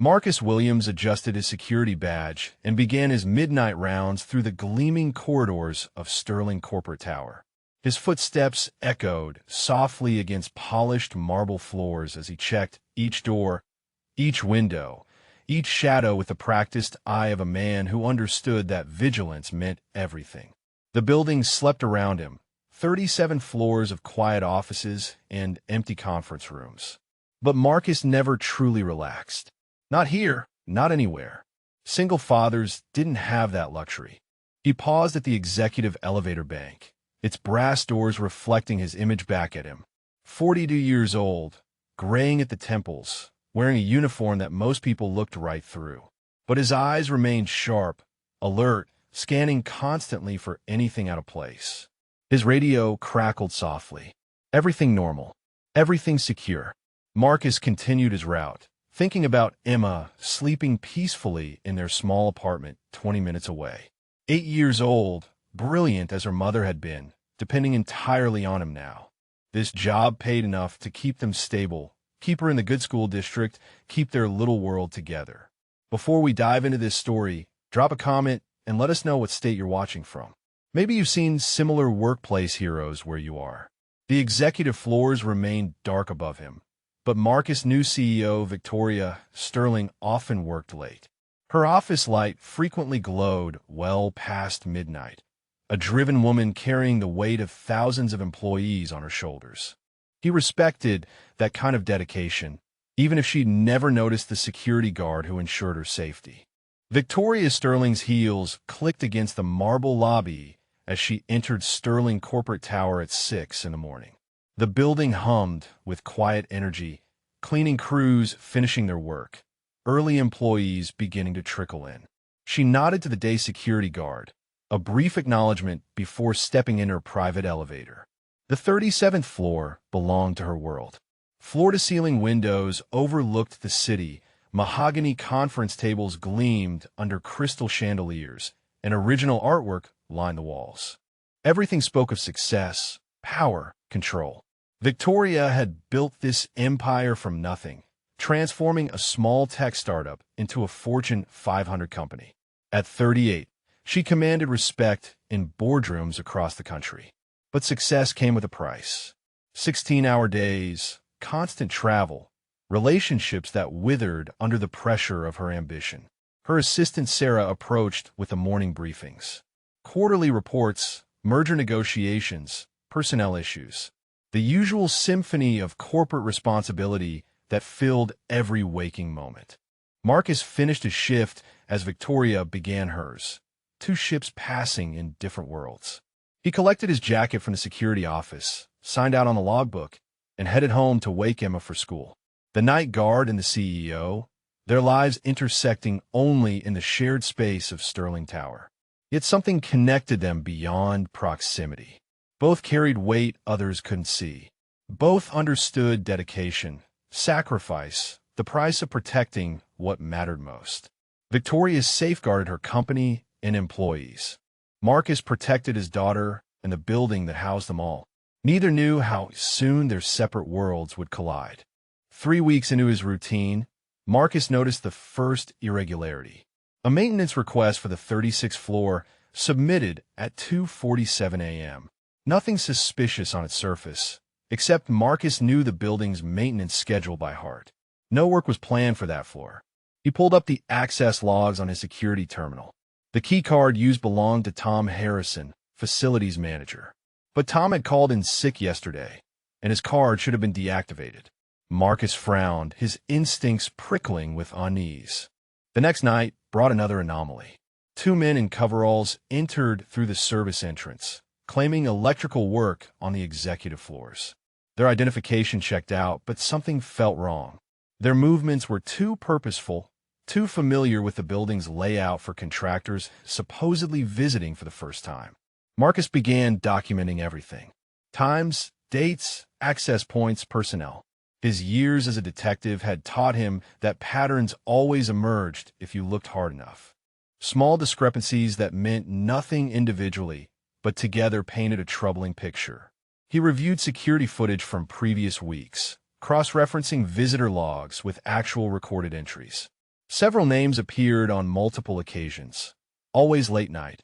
Marcus Williams adjusted his security badge and began his midnight rounds through the gleaming corridors of Sterling Corporate Tower. His footsteps echoed softly against polished marble floors as he checked each door, each window, each shadow with the practiced eye of a man who understood that vigilance meant everything. The building slept around him, 37 floors of quiet offices and empty conference rooms. But Marcus never truly relaxed. Not here, not anywhere. Single fathers didn't have that luxury. He paused at the executive elevator bank, its brass doors reflecting his image back at him. 42 years old, graying at the temples, wearing a uniform that most people looked right through. But his eyes remained sharp, alert, scanning constantly for anything out of place. His radio crackled softly. Everything normal. Everything secure. Marcus continued his route, thinking about Emma sleeping peacefully in their small apartment 20 minutes away. 8 years old, brilliant as her mother had been, depending entirely on him now. This job paid enough to keep them stable, keep her in the good school district, keep their little world together. Before we dive into this story, drop a comment and let us know what state you're watching from. Maybe you've seen similar workplace heroes where you are. The executive floors remained dark above him, but Marcus' new CEO, Victoria Sterling, often worked late. Her office light frequently glowed well past midnight, a driven woman carrying the weight of thousands of employees on her shoulders. He respected that kind of dedication, even if she'd never noticed the security guard who ensured her safety. Victoria Sterling's heels clicked against the marble lobby as she entered Sterling Corporate Tower at 6 in the morning. The building hummed with quiet energy, cleaning crews finishing their work, early employees beginning to trickle in. She nodded to the day security guard, a brief acknowledgement before stepping in her private elevator. The 37th floor belonged to her world. Floor-to-ceiling windows overlooked the city, mahogany conference tables gleamed under crystal chandeliers, and original artwork lined the walls. Everything spoke of success, power, control. Victoria had built this empire from nothing, transforming a small tech startup into a Fortune 500 company. At 38, she commanded respect in boardrooms across the country. But success came with a price. 16-hour days, constant travel, relationships that withered under the pressure of her ambition. Her assistant Sarah approached with the morning briefings. Quarterly reports, merger negotiations, personnel issues. The usual symphony of corporate responsibility that filled every waking moment. Marcus finished his shift as Victoria began hers, 2 ships passing in different worlds. He collected his jacket from the security office, signed out on the logbook, and headed home to wake Emma for school. The night guard and the CEO, their lives intersecting only in the shared space of Sterling Tower. Yet something connected them beyond proximity. Both carried weight others couldn't see. Both understood dedication, sacrifice, the price of protecting what mattered most. Victoria safeguarded her company and employees. Marcus protected his daughter and the building that housed them all. Neither knew how soon their separate worlds would collide. 3 weeks into his routine, Marcus noticed the first irregularity. A maintenance request for the 36th floor submitted at 2:47 a.m. Nothing suspicious on its surface, except Marcus knew the building's maintenance schedule by heart. No work was planned for that floor. He pulled up the access logs on his security terminal. The key card used belonged to Tom Harrison, facilities manager. But Tom had called in sick yesterday, and his card should have been deactivated. Marcus frowned, his instincts prickling with unease. The next night brought another anomaly. 2 men in coveralls entered through the service entrance, claiming electrical work on the executive floors. Their identification checked out, but something felt wrong. Their movements were too purposeful, too familiar with the building's layout for contractors supposedly visiting for the first time. Marcus began documenting everything. Times, dates, access points, personnel. His years as a detective had taught him that patterns always emerged if you looked hard enough. Small discrepancies that meant nothing individually, but together painted a troubling picture. He reviewed security footage from previous weeks, cross-referencing visitor logs with actual recorded entries. Several names appeared on multiple occasions, always late night,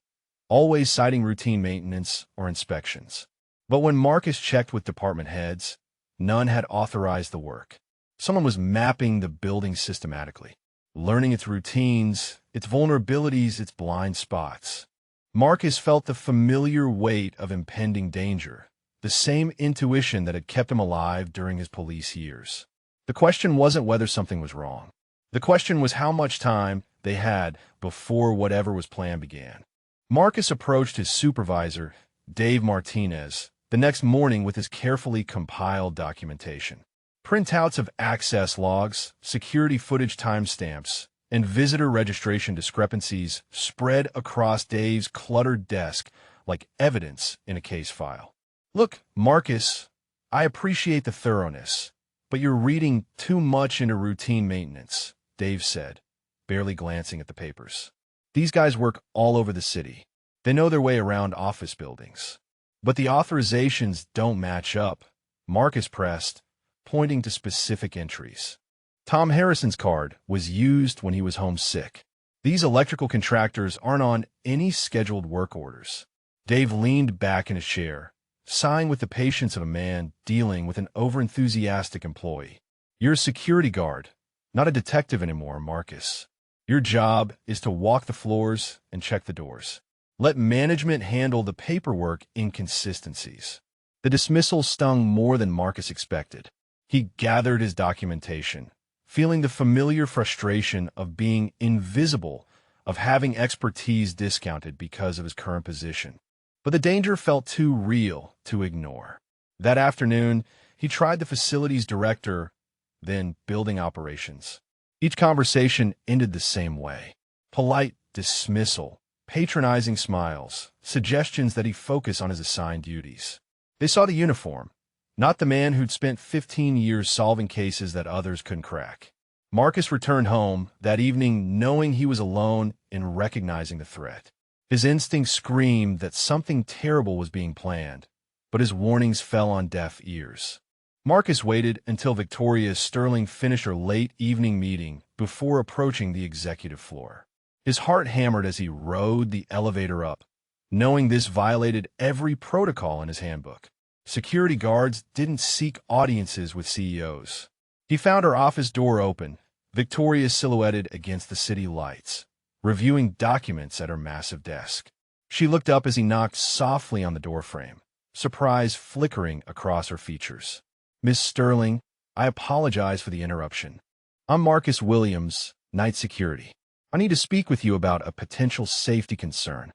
always citing routine maintenance or inspections. But when Marcus checked with department heads, none had authorized the work. Someone was mapping the building systematically, learning its routines, its vulnerabilities, its blind spots. Marcus felt the familiar weight of impending danger, the same intuition that had kept him alive during his police years. The question wasn't whether something was wrong. The question was how much time they had before whatever was planned began. Marcus approached his supervisor, Dave Martinez, the next morning with his carefully compiled documentation. Printouts of access logs, security footage timestamps, and visitor registration discrepancies spread across Dave's cluttered desk like evidence in a case file. Look, Marcus, I appreciate the thoroughness, but you're reading too much into routine maintenance, Dave said, barely glancing at the papers. These guys work all over the city. They know their way around office buildings. But the authorizations don't match up, Marcus pressed, pointing to specific entries. Tom Harrison's card was used when he was homesick. These electrical contractors aren't on any scheduled work orders. Dave leaned back in his chair, sighing with the patience of a man dealing with an overenthusiastic employee. You're a security guard, not a detective anymore, Marcus. Your job is to walk the floors and check the doors. Let management handle the paperwork inconsistencies. The dismissal stung more than Marcus expected. He gathered his documentation, feeling the familiar frustration of being invisible, of having expertise discounted because of his current position. But the danger felt too real to ignore. That afternoon, he tried the facilities director, then building operations. Each conversation ended the same way. Polite dismissal, patronizing smiles, suggestions that he focus on his assigned duties. They saw the uniform, not the man who'd spent 15 years solving cases that others couldn't crack. Marcus returned home that evening knowing he was alone in recognizing the threat. His instincts screamed that something terrible was being planned, but his warnings fell on deaf ears. Marcus waited until Victoria Sterling finished her late evening meeting before approaching the executive floor. His heart hammered as he rode the elevator up, knowing this violated every protocol in his handbook. Security guards didn't seek audiences with CEOs. He found her office door open, Victoria silhouetted against the city lights, reviewing documents at her massive desk. She looked up as he knocked softly on the doorframe, surprise flickering across her features. Miss Sterling, I apologize for the interruption. I'm Marcus Williams, Night Security. I need to speak with you about a potential safety concern.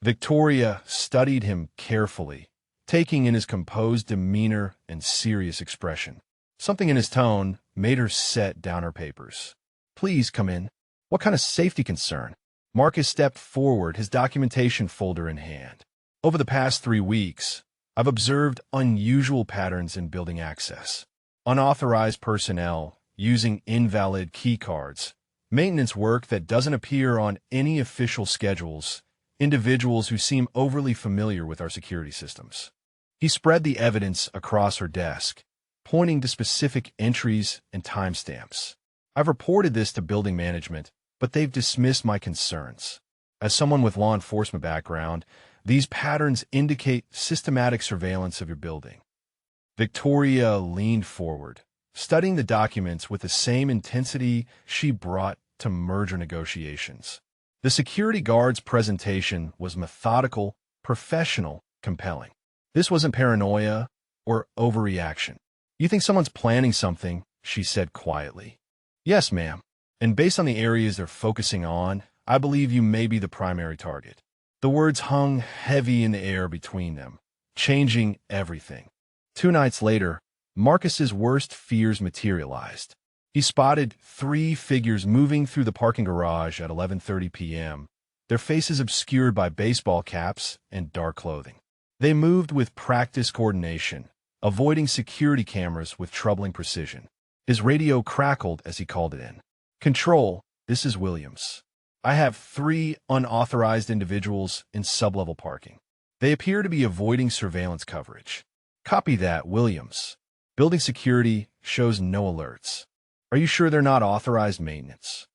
Victoria studied him carefully, taking in his composed demeanor and serious expression. Something in his tone made her set down her papers. Please come in. What kind of safety concern? Marcus stepped forward, his documentation folder in hand. Over the past 3 weeks, I've observed unusual patterns in building access. Unauthorized personnel using invalid key cards, maintenance work that doesn't appear on any official schedules, individuals who seem overly familiar with our security systems. He spread the evidence across her desk, pointing to specific entries and timestamps. I've reported this to building management, but they've dismissed my concerns. As someone with law enforcement background, these patterns indicate systematic surveillance of your building. Victoria leaned forward, studying the documents with the same intensity she brought to merger negotiations. The security guard's presentation was methodical, professional, compelling. This wasn't paranoia or overreaction. You think someone's planning something, she said quietly. Yes, ma'am. And based on the areas they're focusing on, I believe you may be the primary target. The words hung heavy in the air between them, changing everything. 2 nights later, Marcus's worst fears materialized. He spotted 3 figures moving through the parking garage at 11:30 p.m., their faces obscured by baseball caps and dark clothing. They moved with practiced coordination, avoiding security cameras with troubling precision. His radio crackled as he called it in. Control, this is Williams. I have 3 unauthorized individuals in sublevel parking. They appear to be avoiding surveillance coverage. Copy that, Williams. Building security shows no alerts. Are you sure they're not authorized maintenance?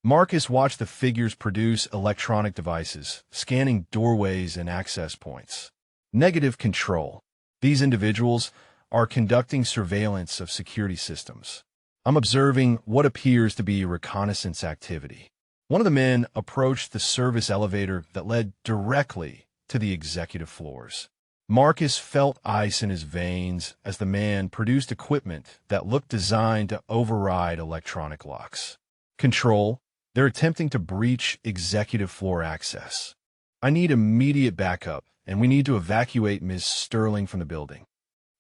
Marcus watched the figures produce electronic devices, scanning doorways and access points. Negative control. These individuals are conducting surveillance of security systems. I'm observing what appears to be reconnaissance activity. One of the men approached the service elevator that led directly to the executive floors. Marcus felt ice in his veins as the man produced equipment that looked designed to override electronic locks. Control. They're attempting to breach executive floor access. I need immediate backup, and we need to evacuate Ms. Sterling from the building.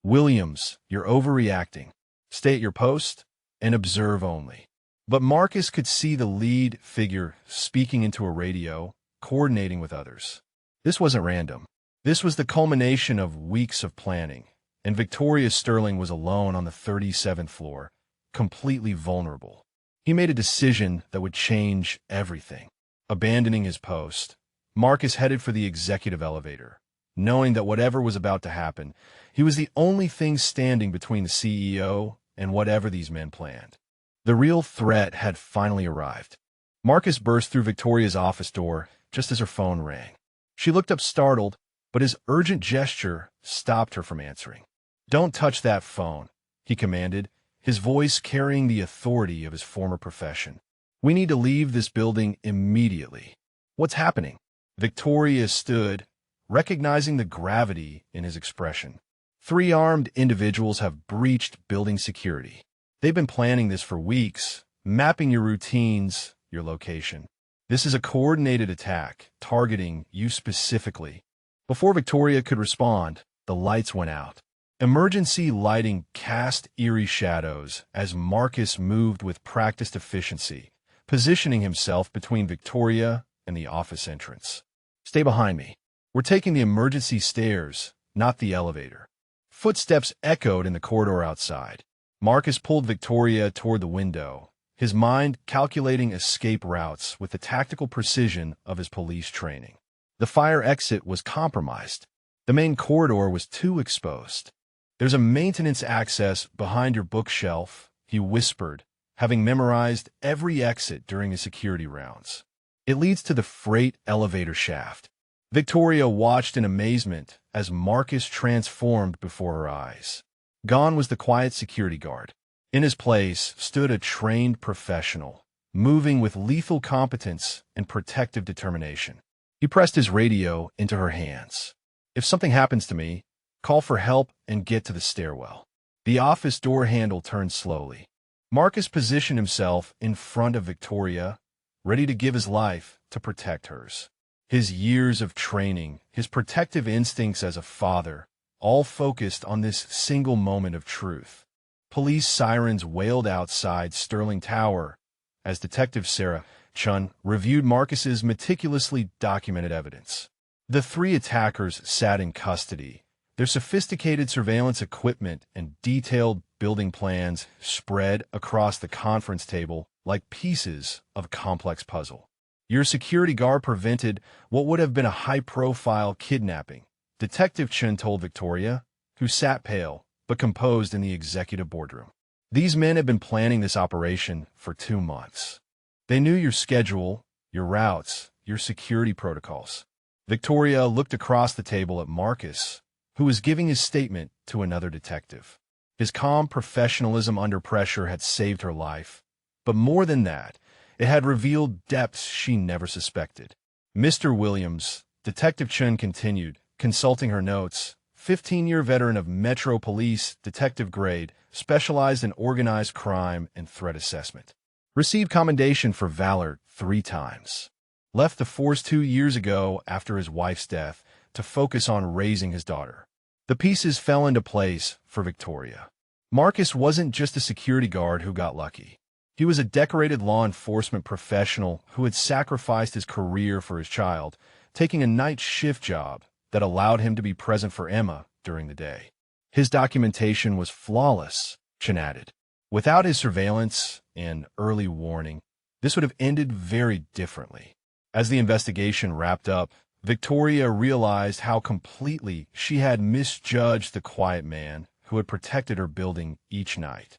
Williams, you're overreacting. Stay at your post and observe only. But Marcus could see the lead figure speaking into a radio, coordinating with others. This wasn't random. This was the culmination of weeks of planning, and Victoria Sterling was alone on the 37th floor, completely vulnerable. He made a decision that would change everything. Abandoning his post, Marcus headed for the executive elevator, knowing that whatever was about to happen, he was the only thing standing between the CEO and whatever these men planned. The real threat had finally arrived. Marcus burst through Victoria's office door just as her phone rang. She looked up startled, but his urgent gesture stopped her from answering. "Don't touch that phone," he commanded, his voice carrying the authority of his former profession. "We need to leave this building immediately." "What's happening?" Victoria stood, recognizing the gravity in his expression. "Three armed individuals have breached building security. They've been planning this for weeks, mapping your routines, your location. This is a coordinated attack, targeting you specifically." Before Victoria could respond, the lights went out. Emergency lighting cast eerie shadows as Marcus moved with practiced efficiency, positioning himself between Victoria and the office entrance. "Stay behind me. We're taking the emergency stairs, not the elevator." Footsteps echoed in the corridor outside. Marcus pulled Victoria toward the window, his mind calculating escape routes with the tactical precision of his police training. The fire exit was compromised. The main corridor was too exposed. "There's a maintenance access behind your bookshelf," he whispered, having memorized every exit during his security rounds. "It leads to the freight elevator shaft." Victoria watched in amazement as Marcus transformed before her eyes. Gone was the quiet security guard. In his place stood a trained professional, moving with lethal competence and protective determination. He pressed his radio into her hands. "If something happens to me, call for help and get to the stairwell." The office door handle turned slowly. Marcus positioned himself in front of Victoria, ready to give his life to protect hers. His years of training, his protective instincts as a father, all focused on this single moment of truth. Police sirens wailed outside Sterling Tower as Detective Sarah Chun reviewed Marcus's meticulously documented evidence. The three attackers sat in custody, their sophisticated surveillance equipment and detailed building plans spread across the conference table like pieces of a complex puzzle. "Your security guard prevented what would have been a high-profile kidnapping," Detective Chun told Victoria, who sat pale but composed in the executive boardroom. "These men have been planning this operation for 2 months. They knew your schedule, your routes, your security protocols." Victoria looked across the table at Marcus, who was giving his statement to another detective. His calm professionalism under pressure had saved her life, but more than that, it had revealed depths she never suspected. "Mr. Williams," Detective Chun continued, consulting her notes, 15-year veteran of Metro Police, detective grade, specialized in organized crime and threat assessment. Received commendation for valor 3 times. Left the force 2 years ago after his wife's death to focus on raising his daughter. The pieces fell into place for Victoria. Marcus wasn't just a security guard who got lucky. He was a decorated law enforcement professional who had sacrificed his career for his child, taking a night shift job that allowed him to be present for Emma during the day. His documentation was flawless, Chun added. Without his surveillance and early warning, this would have ended very differently. As the investigation wrapped up, Victoria realized how completely she had misjudged the quiet man who had protected her building each night.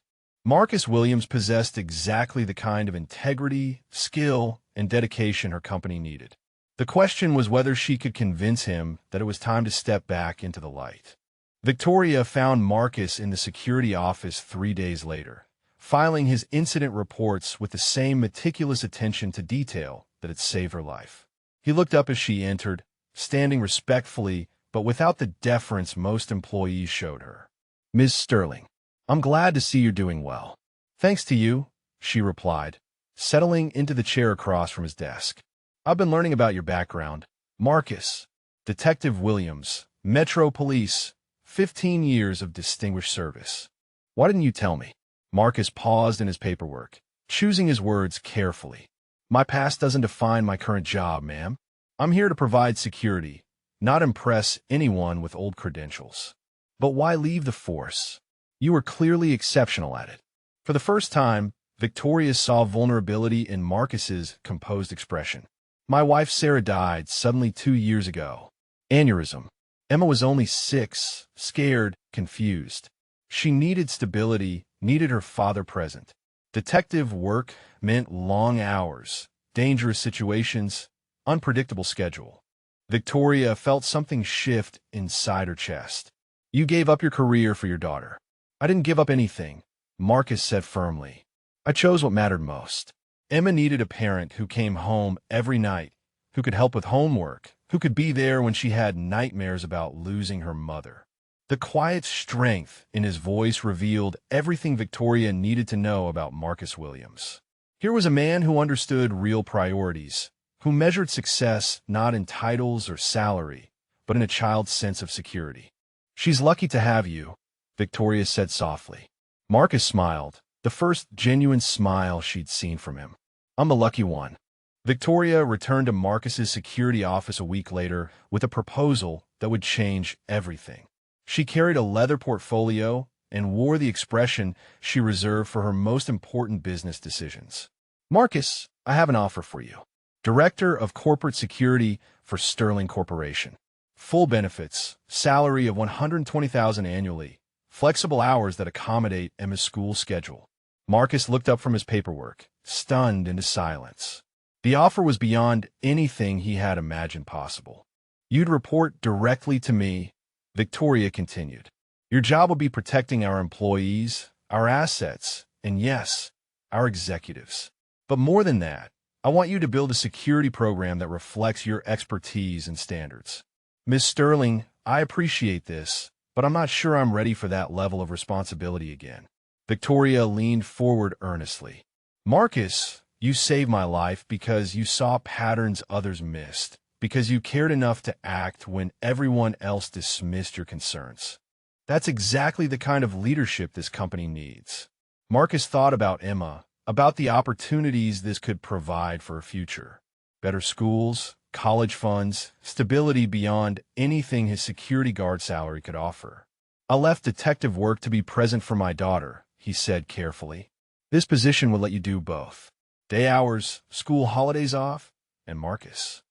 Marcus Williams possessed exactly the kind of integrity, skill, and dedication her company needed. The question was whether she could convince him that it was time to step back into the light. Victoria found Marcus in the security office 3 days later, filing his incident reports with the same meticulous attention to detail that had saved her life. He looked up as she entered, standing respectfully but without the deference most employees showed her. "Ms. Sterling, I'm glad to see you're doing well." "Thanks to you," she replied, settling into the chair across from his desk. "I've been learning about your background. Marcus, Detective Williams, Metro Police, 15 years of distinguished service. Why didn't you tell me?" Marcus paused in his paperwork, choosing his words carefully. "My past doesn't define my current job, ma'am. I'm here to provide security, not impress anyone with old credentials." "But why leave the force? You were clearly exceptional at it." For the first time, Victoria saw vulnerability in Marcus's composed expression. "My wife Sarah died suddenly 2 years ago. Aneurysm. Emma was only 6, scared, confused. She needed stability, needed her father present. Detective work meant long hours, dangerous situations, unpredictable schedule." Victoria felt something shift inside her chest. "You gave up your career for your daughter." "I didn't give up anything," Marcus said firmly. "I chose what mattered most." Emma needed a parent who came home every night, who could help with homework, who could be there when she had nightmares about losing her mother. The quiet strength in his voice revealed everything Victoria needed to know about Marcus Williams. Here was a man who understood real priorities, who measured success not in titles or salary, but in a child's sense of security. "She's lucky to have you," Victoria said softly. Marcus smiled, the first genuine smile she'd seen from him. "I'm the lucky one." Victoria returned to Marcus's security office a week later with a proposal that would change everything. She carried a leather portfolio and wore the expression she reserved for her most important business decisions. "Marcus, I have an offer for you. Director of Corporate Security for Sterling Corporation. Full benefits, salary of $120,000 annually, flexible hours that accommodate Emma's school schedule." Marcus looked up from his paperwork, stunned into silence. The offer was beyond anything he had imagined possible. "You'd report directly to me," Victoria continued. "Your job will be protecting our employees, our assets, and yes, our executives. But more than that, I want you to build a security program that reflects your expertise and standards." "Ms. Sterling, I appreciate this, but I'm not sure I'm ready for that level of responsibility again." Victoria leaned forward earnestly. "Marcus, you saved my life because you saw patterns others missed, because you cared enough to act when everyone else dismissed your concerns. That's exactly the kind of leadership this company needs." Marcus thought about Emma, about the opportunities this could provide for her future. Better schools, college funds, stability beyond anything his security guard salary could offer. "I left detective work to be present for my daughter," he said carefully. "This position will let you do both. Day hours, school holidays off, and Marcus."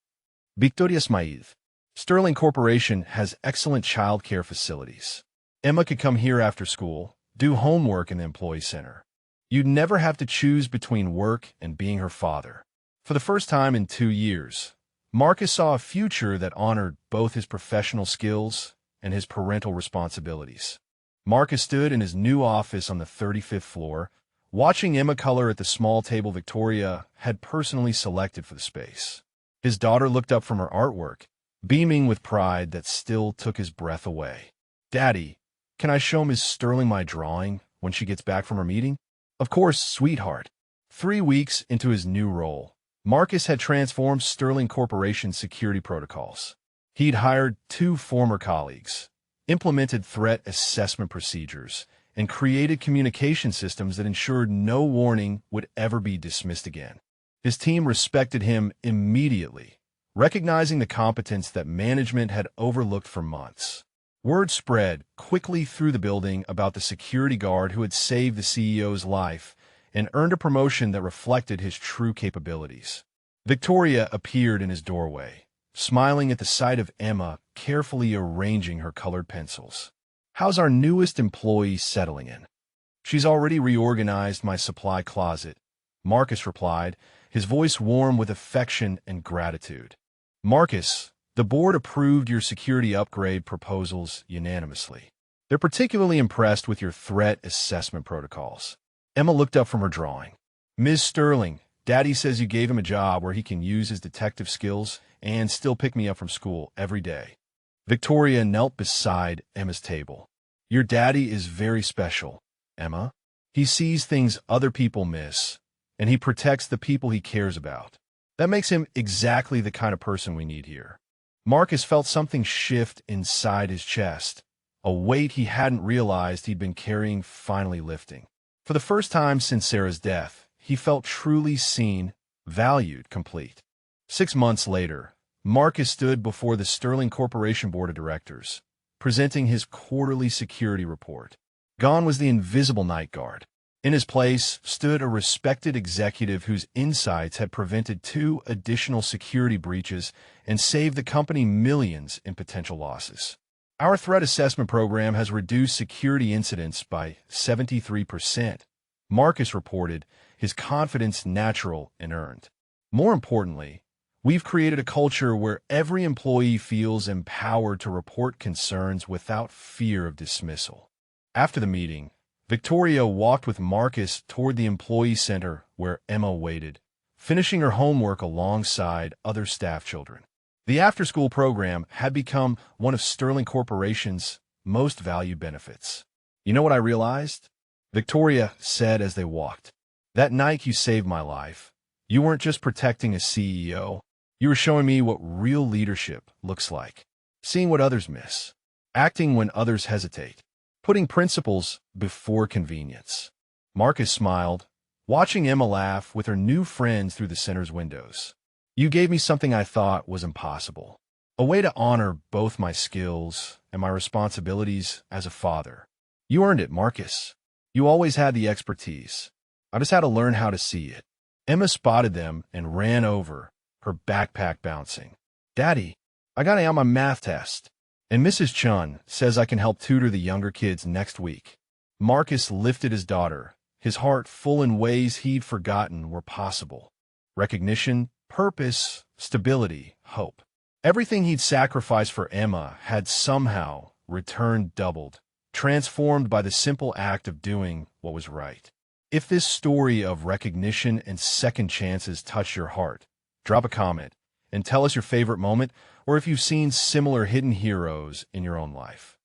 Victoria smiled. "Sterling Corporation has excellent child care facilities. Emma could come here after school, do homework in the employee center. You'd never have to choose between work and being her father." For the first time in 2 years, Marcus saw a future that honored both his professional skills and his parental responsibilities. Marcus stood in his new office on the 35th floor, watching Emma color at the small table Victoria had personally selected for the space. His daughter looked up from her artwork, beaming with pride that still took his breath away. "Daddy, can I show Miss Sterling my drawing when she gets back from her meeting?" "Of course, sweetheart." 3 weeks into his new role, Marcus had transformed Sterling Corporation's security protocols. He'd hired 2 former colleagues, implemented threat assessment procedures, and created communication systems that ensured no warning would ever be dismissed again. His team respected him immediately, recognizing the competence that management had overlooked for months. Word spread quickly through the building about the security guard who had saved the CEO's life and earned a promotion that reflected his true capabilities. Victoria appeared in his doorway, smiling at the sight of Emma carefully arranging her colored pencils. "How's our newest employee settling in?" She's already reorganized my supply closet, Marcus replied, his voice warm with affection and gratitude. Marcus, the board approved your security upgrade proposals unanimously. They're particularly impressed with your threat assessment protocols. Emma looked up from her drawing. Ms. Sterling, Daddy says you gave him a job where he can use his detective skills and still pick me up from school every day. Victoria knelt beside Emma's table. Your daddy is very special, Emma. He sees things other people miss, and he protects the people he cares about. That makes him exactly the kind of person we need here. Marcus felt something shift inside his chest, a weight he hadn't realized he'd been carrying finally lifting. For the first time since Sarah's death, he felt truly seen, valued, complete. 6 months later, Marcus stood before the Sterling Corporation Board of Directors, presenting his quarterly security report. Gone was the invisible night guard. In his place stood a respected executive whose insights had prevented 2 additional security breaches and saved the company millions in potential losses. Our threat assessment program has reduced security incidents by 73%, Marcus reported, his confidence natural and earned. More importantly, we've created a culture where every employee feels empowered to report concerns without fear of dismissal. After the meeting, Victoria walked with Marcus toward the employee center where Emma waited, finishing her homework alongside other staff children. The after-school program had become one of Sterling Corporation's most valued benefits. You know what I realized? Victoria said as they walked. That night you saved my life. You weren't just protecting a CEO. You were showing me what real leadership looks like. Seeing what others miss. Acting when others hesitate. Putting principles before convenience. Marcus smiled, watching Emma laugh with her new friends through the center's windows. You gave me something I thought was impossible. A way to honor both my skills and my responsibilities as a father. You earned it, Marcus. You always had the expertise. I just had to learn how to see it. Emma spotted them and ran over, her backpack bouncing. Daddy, I got A on my math test. And Mrs. Chun says I can help tutor the younger kids next week. Marcus lifted his daughter, his heart full in ways he'd forgotten were possible. Recognition, purpose, stability, hope. Everything he'd sacrificed for Emma had somehow returned doubled, transformed by the simple act of doing what was right. If this story of recognition and second chances touched your heart, drop a comment and tell us your favorite moment, or if you've seen similar hidden heroes in your own life.